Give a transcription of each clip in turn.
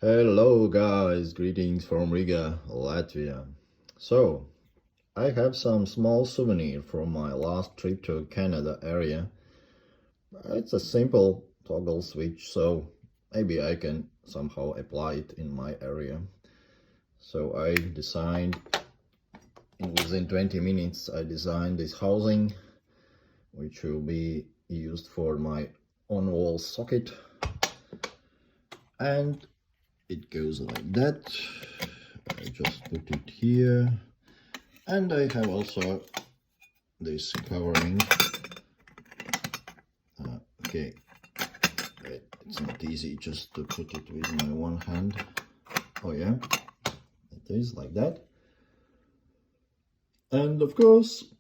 Hello guys, greetings from Riga, Latvia. So, I have some small souvenir from my last trip to Canada area. It's a simple toggle switch, so maybe I can somehow apply it in my area. So I designed, within 20 minutes, I designed this housing, which will be used for my on-wall socket. And it goes like that. I just put it here, and I have also this covering. Okay, it's not easy just to put it with my one hand. Oh yeah, it is like that. And of course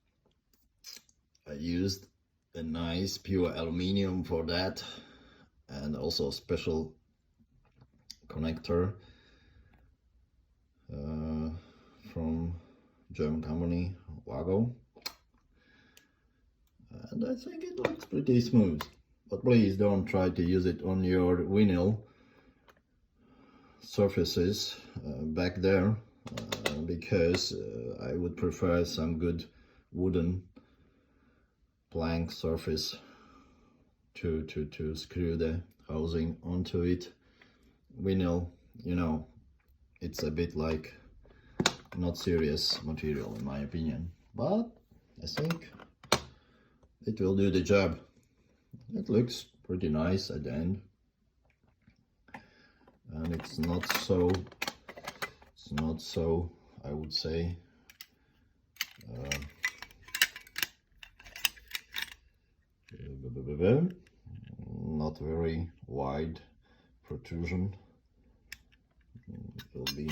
I used a nice pure aluminium for that, and also a special connector from German company Wago, and I think it looks pretty smooth. But please don't try to use it on your vinyl surfaces back there, because I would prefer some good wooden plank surface to screw the housing onto it. Vinyl, you know, it's a bit like not serious material in my opinion, but I think it will do the job. It looks pretty nice at the end, and it's not so I would say not very wide protrusion. It will be